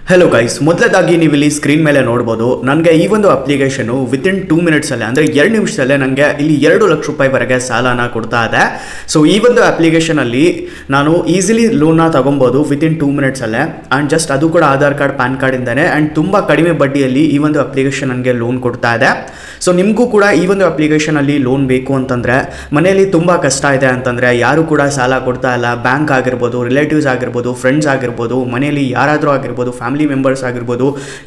Hello guys, ಮೊದಲದಾಗಿ ನೀವು ಇಲ್ಲಿ screen ಮೇಲೆ ನೋಡ್ಬೋದು. ನನಗೆ ಈ ಒಂದು ಅಪ್ಲಿಕೇಶನು ವಿತಿನ್ 2 ಮಿನಿಟ್ಸಲ್ಲೇ ಅಂದರೆ 2 ನಿಮಿಷದಲ್ಲೇ ನನಗೆ ಇಲ್ಲಿ 2 ಲಕ್ಷ ರೂಪಾಯಿವರೆಗೆ ಸಾಲನ ಕೊಡ್ತಾ ಇದೆ. ಸೊ ಈ ಒಂದು ಅಪ್ಲಿಕೇಶನಲ್ಲಿ ನಾನು ಈಸಿಲಿ ಲೋನ್ನ ತೊಗೊಬೋದು ವಿತಿನ್ 2 ಮಿನಿಟ್ಸಲ್ಲೇ. ಆ್ಯಂಡ್ ಜಸ್ಟ್ ಅದು ಕೂಡ ಆಧಾರ್ ಕಾರ್ಡ್, ಪ್ಯಾನ್ ಕಾರ್ಡಿಂದನೇ. ಆ್ಯಂಡ್ ತುಂಬ ಕಡಿಮೆ ಬಡ್ಡಿಯಲ್ಲಿ ಈ ಒಂದು ಅಪ್ಲಿಕೇಶನ್ ನನಗೆ ಲೋನ್ ಕೊಡ್ತಾ ಇದೆ. ಸೊ ನಿಮಗೂ ಕೂಡ ಈ ಒಂದು ಅಪ್ಲಿಕೇಶನಲ್ಲಿ ಲೋನ್ ಬೇಕು ಅಂತಂದರೆ, ಮನೆಯಲ್ಲಿ ತುಂಬ ಕಷ್ಟ ಇದೆ ಅಂತಂದರೆ, ಯಾರು ಕೂಡ ಸಾಲ ಕೊಡ್ತಾ ಇಲ್ಲ, ಬ್ಯಾಂಕ್ ಆಗಿರ್ಬೋದು, ರಿಲೇಟಿವ್ಸ್ ಆಗಿರ್ಬೋದು, ಫ್ರೆಂಡ್ಸ್ ಆಗಿರ್ಬೋದು, ಮನೆಯಲ್ಲಿ ಯಾರಾದರೂ ಆಗಿರ್ಬೋದು, ಫ್ಯಾಮಿಲಿ ಮೆಂಬರ್ಸ್ ಆಗಿರ್ಬೋದು,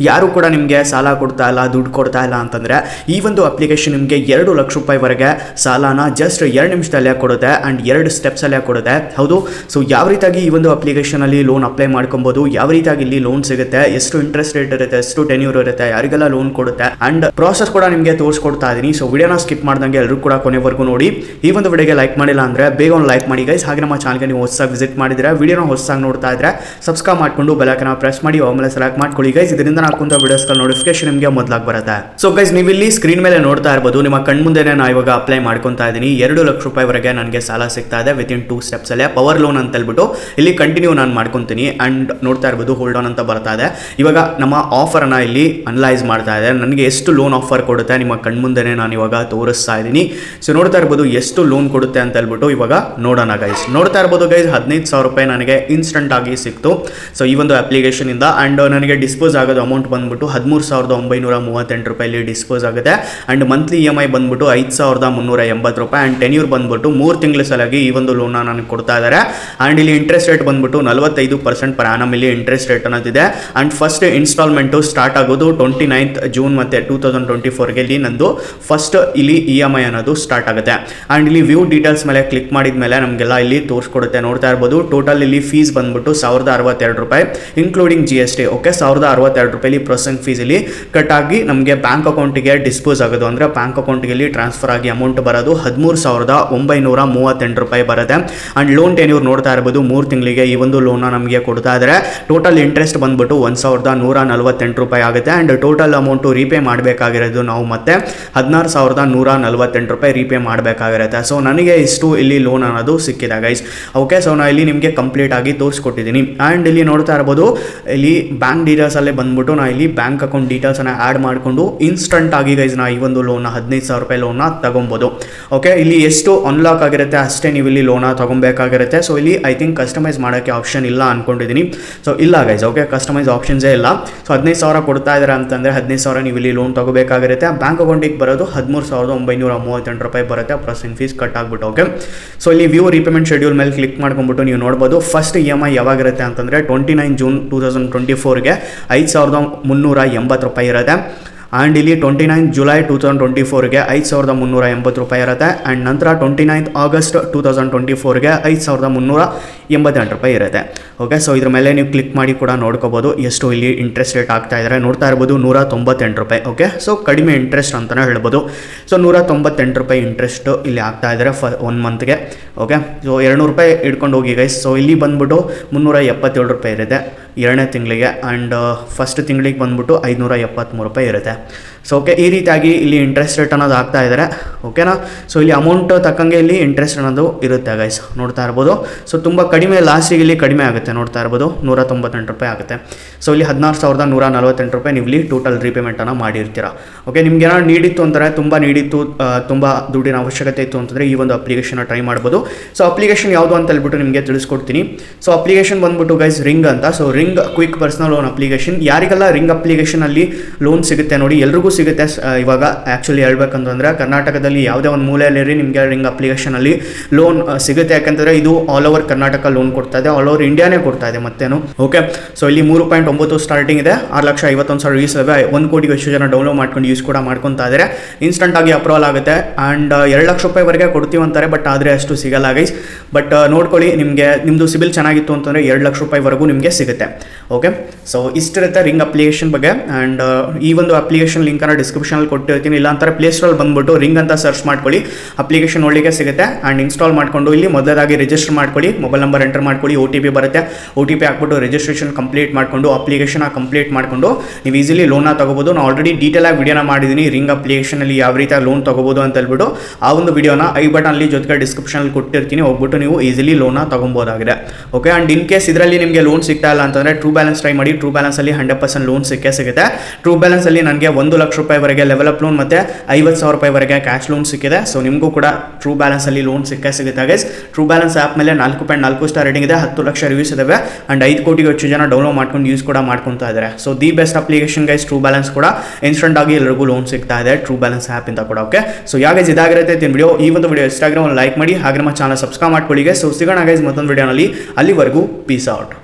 ಯಾರು ಕೂಡ ನಿಮಗೆ ಸಾಲ ಕೊಡ್ತಾ ಇಲ್ಲ, ದುಡ್ಡು ಕೊಡ್ತಾ ಇಲ್ಲ ಅಂತಂದರೆ ಈ ಒಂದು ಅಪ್ಲಿಕೇಶನ್ ನಿಮಗೆ 2 ಲಕ್ಷ ರೂಪಾಯಿವರೆಗೆ ಸಾಲನ ಜಸ್ಟ್ 2 ನಿಮಿಷದಲ್ಲೇ ಕೊಡುತ್ತೆ. ಆ್ಯಂಡ್ 2 ಸ್ಟೆಪ್ಸಲ್ಲೇ ಕೊಡುತ್ತೆ. ಹೌದು, ಸೊ ಯಾವ ರೀತಿಯಾಗಿ ಈ ಒಂದು ಅಪ್ಲಿಕೇಶನಲ್ಲಿ ಲೋನ್ ಅಪ್ಲೈ ಮಾಡ್ಕೊಬೋದು, ಯಾವ ರೀತಿಯಾಗಿ ಇಲ್ಲಿ ಲೋನ್ ಸಿಗುತ್ತೆ, ಎಷ್ಟು ಇಂಟ್ರೆಸ್ಟ್ ರೇಟ್ ಇರುತ್ತೆ, ಎಷ್ಟು ಟೆನ್ಯೂರ್ ಇರುತ್ತೆ, ಯಾರಿಗೆಲ್ಲ ಲೋನ್ ಕೊಡುತ್ತೆ, ಆ್ಯಂಡ್ ಪ್ರಾಸೆಸ್ ಕೂಡ ನಿಮಗೆ ತೋರಿಸ್ಕೊಡ್ತಾ ಇದ್ದೀನಿ. ಸೊ ವಿಡಿಯೋನ ಸ್ಕಿಪ್ ಮಾಡ್ದಂಗೆ ಎಲ್ಲರೂ ಕೂಡ ಕೊನೆವರೆಗೂ ನೋಡಿ. ಈ ಒಂದು ವಿಡಿಯೋಗೆ ಲೈಕ್ ಮಾಡಿಲ್ಲ ಅಂದರೆ ಬೇಗ ಒಂದು ಲೈಕ್ ಮಾಡಿ ಗೈಸ್. ಹಾಗೆ ನಮ್ಮ ಚಾನಲ್ಗೆ ನೀವು ಹೊಸದಾಗಿ ವಿಸಿಟ್ ಮಾಡಿದರೆ, ವಿಡಿಯೋನ ಹೊಸದಾಗಿ ನೋಡ್ತಾ ಇದ್ರೆ ಸಬ್ಸ್ಕ್ರೈಬ್ ಮಾಡಿಕೊಂಡು ಬೆಲ್ ಐಕಾನ್ ಪ್ರೆಸ್ ಮಾಡಿ ಆಮೇಲೆ ಸೆಲೆಕ್ಟ್ ಮಾಡ್ಕೊಳ್ಳಿ ಗೈಸ್. ಇದರಿಂದ ಹಾಕುವಂಥ ವಿಡಿಯೋಸ್ಗಳ ನೋಟಿಫಿಕೇಶನ್ ನಿಮಗೆ ಮೊದಲಾಗಿ ಬರುತ್ತೆ. ಸೊ ಗೈಸ್, ನೀವು ಇಲ್ಲಿ ಸ್ಕ್ರೀನ್ ಮೇಲೆ ನೋಡ್ತಾ ಇರ್ಬೋದು, ನಿಮ್ಮ ಕಣ್ಮುಂದೆನೇ ನಾನು ಇವಾಗ ಅಪ್ಲೈ ಮಾಡ್ಕೊತಾ ಇದ್ದೀನಿ. 2 ಲಕ್ಷ ರೂಪಾಯಿವರೆಗೆ ನನಗೆ ಸಾಲ ಸಿಗ್ತಾ ಇದೆ ವಿತಿನ್ 2 ಸ್ಟೆಪ್ಸಲ್ಲೇ. ಪವರ್ ಲೋನ್ ಅಂತ ಹೇಳ್ಬಿಟ್ಟು ಇಲ್ಲಿ ಕಂಟಿನ್ಯೂ ನಾನು ಮಾಡ್ಕೊತೀನಿ. ಆ್ಯಂಡ್ ನೋಡ್ತಾ ಇರ್ಬೋದು ಹೋಲ್ಡ್ ಆನ್ ಅಂತ ಬರ್ತಾ ಇದೆ. ಇವಾಗ ನಮ್ಮ ಆಫರನ್ನು ಇಲ್ಲಿ ಅನಲೈಸ್ ಮಾಡ್ತಾ ಇದೆ. ನನಗೆ ಎಷ್ಟು ಲೋನ್ ಆಫರ್ ಕೊಡುತ್ತೆ ನಿಮ್ಮ ಕಣ್ಮುಂದೆನೇ ನಾನು ಇವಾಗ ತೋರಿಸ್ತಾ ಇದ್ದೀನಿ. ಸೊ ನೋಡ್ತಾ ಇರ್ಬೋದು ಎಷ್ಟು ಲೋನ್ ಕೊಡುತ್ತೆ ಅಂತ ಹೇಳ್ಬಿಟ್ಟು ಇವಾಗ ನೋಡೋಣ ಗೈಸ್. ನೋಡ್ತಾ ಇರ್ಬೋದು ಗೈಸ್, 15,000 ರೂಪಾಯಿ ನನಗೆ ಇನ್ಸ್ಟೆಂಟ್ ಆಗಿ ಸಿಕ್ತು. ಸೊ ಈ ಒಂದು ಅಪ್ಲಿಕೇಶನ್ ಇಂದ. ಆ್ಯಂಡ್ ನನಗೆ ಡಿಸ್ಪೋಸ್ ಆಗೋದು ಅಮೌಂಟ್ ಬಂದ್ಬಿಟ್ಟು 13,938 ರೂಪಾಯಿ ಡಿಸ್ಪೋಸ್ ಆಗುತ್ತೆ. ಆ್ಯಂಡ್ ಮಂತ್ಲಿ EMI ಬಂದ್ಬಿಟ್ಟು 5,380 ರೂಪಾಯಿ. ಆ್ಯಂಡ್ ಟೆನ್ಯೂರ್ ಬಂದ್ಬಿಟ್ಟು 3 ತಿಂಗಳ ಸಲಾಗಿ ಈ ಒಂದು ಲೋನ್ನ ನನಗೆ ಕೊಡ್ತಾ ಇದ್ದಾರೆ. ಆ್ಯಂಡ್ ಇಲ್ಲಿ ಇಂಟ್ರೆಸ್ಟ್ ರೇಟ್ ಬಂದ್ಬಿಟ್ಟು 45% ಪರ್ ಆನಮ್ ಇಲ್ಲಿ ಇಂಟ್ರೆಸ್ಟ್ ರೇಟ್ ಅನ್ನೋದಿದೆ. ಆ್ಯಂಡ್ ಫಸ್ಟ್ ಇನ್ಸ್ಟಾಲ್ಮೆಂಟು ಸ್ಟಾರ್ಟ್ ಆಗೋದು 29th ಜೂನ್ ಮತ್ತು 2024ಗೆ ಇಲ್ಲಿ ನಂದು ಫಸ್ಟ್ ಇಲ್ಲಿ EMI ಅನ್ನೋದು ಸ್ಟಾರ್ಟ್ ಆಗುತ್ತೆ. ಆ್ಯಂಡ್ ಇಲ್ಲಿ ವ್ಯೂ ಡೀಟೇಲ್ಸ್ ಮೇಲೆ ಕ್ಲಿಕ್ ಮಾಡಿದ ಮೇಲೆ ನಮಗೆಲ್ಲ ಇಲ್ಲಿ ತೋರಿಸ್ಕೊಡುತ್ತೆ. ನೋಡ್ತಾ ಇರ್ಬೋದು ಟೋಟಲ್ ಇಲ್ಲಿ ಫೀಸ್ ಬಂದ್ಬಿಟ್ಟು 1,062 ರೂಪಾಯಿ ಇನ್ಕ್ಲೂಡಿಂಗ್ GST. ಓಕೆ, 1,062 ರೂಪಾಯಿ ಪ್ರೊಸೆಸಿಂಗ್ ಫೀಸ್ ಇಲ್ಲಿ ಕಟ್ ಆಗಿ ನಮಗೆ ಬ್ಯಾಂಕ್ ಅಕೌಂಟಿಗೆ ಡಿಸ್ಪೋಸ್ ಆಗೋದು, ಅಂದರೆ ಬ್ಯಾಂಕ್ ಅಕೌಂಟ್ಗೆ ಇಲ್ಲಿ ಟ್ರಾನ್ಸ್ಫರ್ ಆಗಿ ಅಮೌಂಟ್ ಬರೋದು 13,938 ರೂಪಾಯಿ ಬರುತ್ತೆ. ಆ್ಯಂಡ್ ಲೋನ್ ಟೆನ್ಯೂರ್ ನೋಡ್ತಾ ಇರ್ಬೋದು 3 ತಿಂಗಳಿಗೆ ಈ ಒಂದು ಲೋನ್ನ ನಮಗೆ ಕೊಡ್ತಾ ಇದ್ದಾರೆ. ಟೋಟಲ್ ಇಂಟ್ರೆಸ್ಟ್ ಬಂದ್ಬಿಟ್ಟು 1,148 ರೂಪಾಯಿ ಆಗುತ್ತೆ. ಆ್ಯಂಡ್ ಟೋಟಲ್ ಅಮೌಂಟು ರೀಪೇ ಮಾಡಬೇಕಾಗಿರೋದು ನಾವು ಮತ್ತೆ 16,148 ರೂಪಾಯಿ ರೀಪೇ ಮಾಡಬೇಕಾಗಿರುತ್ತೆ. ಸೊ ನನಗೆ ಇಷ್ಟು ಇಲ್ಲಿ ಲೋನ್ ಅನ್ನೋದು ಸಿಕ್ಕಿದೆ ಗೈಸ್. ಓಕೆ, ಸೊ ನಾನು ಇಲ್ಲಿ ನಿಮಗೆ ಕಂಪ್ಲೀಟ್ ಆಗಿ ತೋರಿಸ್ಕೊಟ್ಟಿದ್ದೀನಿ. ಆ್ಯಂಡ್ ಇಲ್ಲಿ ನೋಡ್ತಾ ಇರ್ಬೋದು ಇಲ್ಲಿ ಬ್ಯಾಂಕ್ ಡೀಟೇಲ್ಸಲ್ಲೇ ಬಂದ್ಬಿಟ್ಟು ನಾನು ಇಲ್ಲಿ ಬ್ಯಾಂಕ್ ಅಕೌಂಟ್ ಡೀಟೇಲ್ಸನ್ನು ಆ್ಯಡ್ ಮಾಡಿಕೊಂಡು ಇನ್ಸ್ಟಂಟ್ ಆಗಿ ಗೈಸ್ ನಾ ಈ ಒಂದು ಲೋನ್ನ 15,000 ರೂಪಾಯಿ ಲೋನ್ನ ತಗೊಬೋದು. ಓಕೆ, ಇಲ್ಲಿ ಎಷ್ಟು ಅನ್ಲಾಕ್ ಆಗಿರುತ್ತೆ ಅಷ್ಟೇ ನೀವು ಇಲ್ಲಿ ಲೋನ ತೊಗೊಬೇಕಾಗಿರುತ್ತೆ. ಸೊ ಇಲ್ಲಿ ಐ ಥಿಂಕ್ ಕಸ್ಟಮೈಸ್ ಮಾಡೋಕ್ಕೆ ಆಪ್ಷನ್ ಇಲ್ಲ ಅಂದ್ಕೊಂಡಿದ್ದೀನಿ. ಸೊ ಇಲ್ಲ ಗೈಸ್, ಓಕೆ, ಕಸ್ಟಮೈಸ್ ಆಪ್ಷನ್ಸೇ ಇಲ್ಲ. ಸೊ 15,000 ಕೊಡ್ತಾ ಇದ್ದಾರೆ ಅಂತಂದರೆ 15,000 ನೀವು ಇಲ್ಲಿ ಲೋನ್ ತೊಗೋಬೇಕಾಗಿರುತ್ತೆ. ಬ್ಯಾಂಕ್ ಅಕೌಂಟಿಗೆ ಬರೋದು 13,938 ರೂಪಾಯಿ ಬರುತ್ತೆ ಪ್ರೊಸೆಸಿಂಗ್ ಫೀಸ್ ಕಟ್ ಆಗಿಬಿಟ್ಟು. ಓಕೆ, ಸೊ ಇಲ್ಲಿ ವ್ಯೂ ರೀಪೇಮೆಂಟ್ ಶೆಡ್ಯೂಲ್ ಮೇಲೆ ಕ್ಲಿಕ್ ಮಾಡ್ಕೊಂಡ್ಬಿಟ್ಟು ನೀವು ನೋಡ್ಬೋದು ಫಸ್ಟ್ EMI ಯಾವಾಗಿರುತ್ತೆ ಅಂತಂದರೆ 29 ಜೂನ್ 2024ಗೆ 5,380 ರೂಪಾಯಿ ಇರುತ್ತೆ. ಆ್ಯಂಡ್ ಇಲ್ಲಿ 29 ಜುಲೈ 2024ಗೆ 5,380 ರೂಪಾಯಿ ಇರುತ್ತೆ. ಆ್ಯಂಡ್ ನಂತರ 29 ಆಗಸ್ಟ್ 2024ಗೆ 5,388 ರೂಪಾಯಿ ಇರುತ್ತೆ. ಓಕೆ, ಸೊ ಇದ್ರ ಮೇಲೆ ನೀವು ಕ್ಲಿಕ್ ಮಾಡಿ ಕೂಡ ನೋಡ್ಕೋಬೋದು ಎಷ್ಟು ಇಲ್ಲಿ ಇಂಟ್ರೆಸ್ಟ್ ರೇಟ್ ಆಗ್ತಾ ಇದ್ದಾರೆ. ನೋಡ್ತಾ ಇರ್ಬೋದು 198 ರೂಪಾಯಿ. ಓಕೆ, ಸೊ ಕಡಿಮೆ ಇಂಟ್ರೆಸ್ಟ್ ಅಂತಲೇ ಹೇಳ್ಬೋದು. ಸೊ 198 ರೂಪಾಯಿ ಇಂಟ್ರೆಸ್ಟ್ ಇಲ್ಲಿ ಆಗ್ತಾ ಇದ್ದಾರೆ 1 ಮಂತ್ಗೆ. ಓಕೆ, ಸೊ 200 ರೂಪಾಯಿ ಇಟ್ಕೊಂಡು ಹೋಗಿ ಗೈಸ್. ಸೊ ಇಲ್ಲಿ ಬಂದ್ಬಿಟ್ಟು 377 ರೂಪಾಯಿ ಇರುತ್ತೆ 2ನೇ ತಿಂಗಳಿಗೆ. ಆ್ಯಂಡ್ ಫಸ್ಟ್ ತಿಂಗಳಿಗೆ ಬಂದ್ಬಿಟ್ಟು 573 ರೂಪಾಯಿ ಇರುತ್ತೆ. ಸೊ ಓಕೆ, ಈ ರೀತಿಯಾಗಿ ಇಲ್ಲಿ ಇಂಟ್ರೆಸ್ಟ್ ರೇಟ್ ಅನ್ನೋದು ಆಗ್ತಾ ಇದ್ದಾರೆ. ಓಕೆನಾ, ಸೊ ಇಲ್ಲಿ ಅಮೌಂಟ್ ತಕ್ಕಂಗೆ ಇಲ್ಲಿ ಇಂಟ್ರೆಸ್ಟ್ ಅನ್ನೋದು ಇರುತ್ತೆ ಗೈಸ್. ನೋಡ್ತಾ ಇರ್ಬೋದು ಸೊ ತುಂಬ ಕಡಿಮೆ, ಲಾಸ್ಟಿಗೆ ಇಲ್ಲಿ ಕಡಿಮೆ ಆಗುತ್ತೆ. ನೋಡ್ತಾ ಇರ್ಬೋದು 198 ರೂಪಾಯಿ ಆಗುತ್ತೆ. ಸೊ ಇಲ್ಲಿ 16,148 ರೂಪಾಯಿ ನೀವು ಇಲ್ಲಿ ಟೋಟಲ್ ರೀಪೇಮೆಂಟನ್ನು ಮಾಡಿರ್ತೀರಾ. ಓಕೆ, ನಿಮ್ಗೆ ಏನಾದ್ರು ನೀಡಿತ್ತು ಅಂತಾರೆ, ತುಂಬ ನೀಡಿತ್ತು, ತುಂಬ ದುಡ್ಡಿನ ಅವಶ್ಯಕತೆ ಇತ್ತು ಅಂತಂದರೆ ಈ ಒಂದು ಅಪ್ಲಿಕೇಶನ್ನ ಟ್ರೈ ಮಾಡ್ಬೋದು. ಸೊ ಅಪ್ಲಿಕೇಶನ್ ಯಾವುದು ಅಂತ ಹೇಳ್ಬಿಟ್ಟು ನಿಮಗೆ ತಿಳಿಸ್ಕೊಡ್ತೀನಿ. ಸೊ ಅಪ್ಲಿಕೇಶನ್ ಬಂದ್ಬಿಟ್ಟು ಗೈಸ್ ರಿಂಗ್ ಅಂತ. So ring quick personal loan application. ಯಾರಿಗೆಲ್ಲ ರಿಂಗ್ ಅಪ್ಲಿಕೇಶನಲ್ಲಿ ಲೋನ್ ಸಿಗುತ್ತೆ ನೋಡಿ, ಎಲ್ರಿಗೂ ಸಿಗುತ್ತೆ. ಇವಾಗ ಆ್ಯಕ್ಚುಲಿ ಹೇಳ್ಬೇಕಂತಂದರೆ ಕರ್ನಾಟಕದಲ್ಲಿ ಯಾವುದೇ ಒಂದು ಮೂಲೆಯಲ್ಲಿರಿ ನಿಮಗೆ ರಿಂಗ್ ಅಪ್ಲಿಕೇಶನಲ್ಲಿ ಲೋನ್ ಸಿಗುತ್ತೆ. ಯಾಕಂದರೆ ಇದು ಆಲ್ ಓವರ್ ಕರ್ನಾಟಕ ಲೋನ್ ಕೊಡ್ತಾ ಇದೆ, ಆಲ್ ಓವರ್ ಇಂಡಿಯಾನೇ ಕೊಡ್ತಾ ಇದೆ ಮತ್ತೇನು. ಓಕೆ, ಸೊ ಇಲ್ಲಿ 3.9 ಸ್ಟಾರ್ಟಿಂಗ್ ಇದೆ, 6,51,000 ಯೂಸ್ ಇದೆ, 1 ಕೋಟಿಗೆ ಎಷ್ಟು ಜನ ಡೌನ್ಲೋಡ್ ಮಾಡ್ಕೊಂಡು ಯೂಸ್ ಕೂಡ ಮಾಡ್ಕೊತಾ ಇದ್ದಾರೆ. ಇನ್ಸ್ಟಂಟ್ ಆಗಿ ಅಪ್ರೂವಲ್ ಆಗುತ್ತೆ. ಆ್ಯಂಡ್ 2 ಲಕ್ಷ ರೂಪಾಯಿವರೆಗೆ ಕೊಡ್ತೀವಂತಾರೆ, ಬಟ್ ಆದರೆ ಅಷ್ಟು ಸಿಗಲ್ಲ ಗೈಸ್. ಬಟ್ ನೋಡ್ಕೊಳ್ಳಿ, ನಿಮಗೆ ನಿಮ್ಮದು ಸಿಬಿಲ್ ಚೆನ್ನಾಗಿತ್ತು ಅಂತಂದರೆ 2 ಲಕ್ಷ ರೂಪಾಯಿವರೆಗೂ ನಿಮಗೆ ಸಿಗುತ್ತೆ. ಓಕೆ, ಸೊ ಇಷ್ಟಿರುತ್ತೆ ರಿಂಗ್ ಅಪ್ಲಿಕೇಶನ್ ಬಗ್ಗೆ. ಆ್ಯಂಡ್ ಈ ಒಂದು ಅಪ್ಲಿಕೇಶನ್ ಲಿಂಕನ್ನು ಡಿಸ್ಕ್ರಿಪ್ಷನಲ್ಲಿ ಕೊಟ್ಟಿರ್ತೀನಿ. ಇಲ್ಲ ಅಂತಾರೆ ಪ್ಲೇಸ್ಟೋರಲ್ಲಿ ಬಂದ್ಬಿಟ್ಟು ರಿಂಗ್ ಅಂತ ಸರ್ಚ್ ಮಾಡ್ಕೊಳ್ಳಿ, ಅಪ್ಲಿಕೇಶನ್ ಒಳ್ಳೆಗೆ ಸಿಗುತ್ತೆ. ಆ್ಯಂಡ್ ಇನ್ಸ್ಟಾಲ್ ಮಾಡಿಕೊಂಡು ಇಲ್ಲಿ ಮೊದಲಾಗಿ ರಿಜಿಸ್ಟರ್ ಮಾಡ್ಕೊಳ್ಳಿ, ಮೊಬೈಲ್ ನಂಬರ್ ನಂಬರ್ ಎಂಟರ್ ಮಾಡ್ಕೊಳ್ಳಿ, OTP ಬರುತ್ತೆ. OTP ಹಾಕ್ಬಿಟ್ಟು ರಿಜಿಸ್ಟ್ರೇಷನ್ ಕಂಪ್ಲೀಟ್ ಮಾಡಿಕೊಂಡು ಅಪ್ಲಿಕೇಶನ್ ಕಂಪ್ಲೀಟ್ ಮಾಡಿಕೊಂಡು ನೀವು ಈಸಿಲಿ ಲೋನ್ನ ತಗೋಬೋದು. ನಾನು ಆಲ್ರೆಡಿ ಡೀಟೇಲ್ ಆಗಿ ವಿಡಿಯೋನ ಮಾಡಿದ್ದೀನಿ ರಿಂಗ್ ಅಪ್ಲಿಕೇಶನಲ್ಲಿ ಯಾವ ರೀತಿಯಾಗಿ ಲೋನ್ ತಗೋಬೋದು ಅಂತ ಹೇಳ್ಬಿಟ್ಟು. ಆ ಒಂದು ವಿಡಿಯೋನ ಐ ಬಟನಲ್ಲಿ ಜೊತೆಗೆ ಡಿಸ್ಕ್ರಿಪ್ಷನಲ್ಲಿ ಕೊಟ್ಟಿರ್ತೀನಿ, ಹೋಗ್ಬಿಟ್ಟು ನೀವು ಈಸಿಲಿ ಲೋನ್ನ ತಗೊಬೋದಾಗಿದೆ. ಓಕೆ, ಆ್ಯಂಡ್ ಇನ್ ಕೇಸ್ ಇದರಲ್ಲಿ ನಿಮಗೆ ಲೋನ್ ಸಿಗ್ತಾ ಇಲ್ಲ ಅಂತಂದರೆ ಟ್ರೂ ಬ್ಯಾಲೆನ್ಸ್ ಟ್ರೈ ಮಾಡಿ. ಟ್ರೂ ಬ್ಯಾಲೆನ್ಸಲ್ಲಿ 100% ಲೋನ್ ಸಿಗುತ್ತೆ. ಟ್ರೂ ಬ್ಯಾಲೆನ್ಸಲ್ಲಿ ನನಗೆ 1 ಲಕ್ಷ ರೂಪಾಯಿವರೆಗೆ ಲೆವೆಲ್ ಲೋನ್ ಮತ್ತು 50,000 ರೂಪಾಯಿವರೆಗೆ ಕ್ಯಾಶ್ ಲೋನ್ ಸಿಕ್ಕಿದೆ. ಸೊ ನಿಮಗೂ ಕೂಡ ಟ್ರೂ ಬ್ಯಾಲೆನ್ಸಲ್ಲಿ ಲೋನ್ ಸಿಗುತ್ತೆ ಗೈಸ್. ಟ್ರೂ ಬ್ಯಾಲೆನ್ಸ್ ಆ್ಯಪ್ ಮೇಲೆ 4.4 ಸ್ಟಾರ್ ರೇಟಿಂಗ್ ಇದೆ, 10 ಲಕ್ಷ ರಿವ್ಯೂಸ್ ಇದಾವೆ ಆ್ಯಂಡ್ 5 ಕೋಟಿಗೂ ಹೆಚ್ಚು ಜನ ಡೌನ್ಲೋಡ್ ಮಾಡ್ಕೊಂಡು ಯೂಸ್ ಕೂಡ ಮಾಡ್ಕೊತಾ ಇದ್ದಾರೆ. So the best application guys true balance ಕೂಡ. ಇನ್ಸ್ಟೆಂಟ್ ಆಗಿ ಎಲ್ಲರಿಗೂ ಲೋನ್ ಸಿಗ್ತಾ ಇದೆ ಟ್ರೂ ಬ್ಯಾಲೆನ್ಸ್ ಆ್ಯಪ್ ಇಂದ ಕೂಡ. ಓಕೆ, ಸೊ ಗೈಸ್ ಇದಾಗಿರುತ್ತೆ ವಿಡಿಯೋ. ಈ ಒಂದು ವಿಡಿಯೋ ಇಷ್ಟ ಆಗಿರೋ ಒಂದು ಲೈಕ್ ಮಾಡಿ, ಹಾಗೆ ನಮ್ಮ ಚಾನಲ್ ಸಬ್ಸ್ಕ್ರೈಬ್ ಮಾಡ್ಕೊಳ್ಳಿ. ಸೊ ಸಿಗೋಣ ಗೈಸ್ ಮತ್ತೊಂದು ವಿಡಿಯೋನಲ್ಲಿ. ಅಲ್ಲಿವರೆಗೂ ಪೀಸ್ ಔಟ್.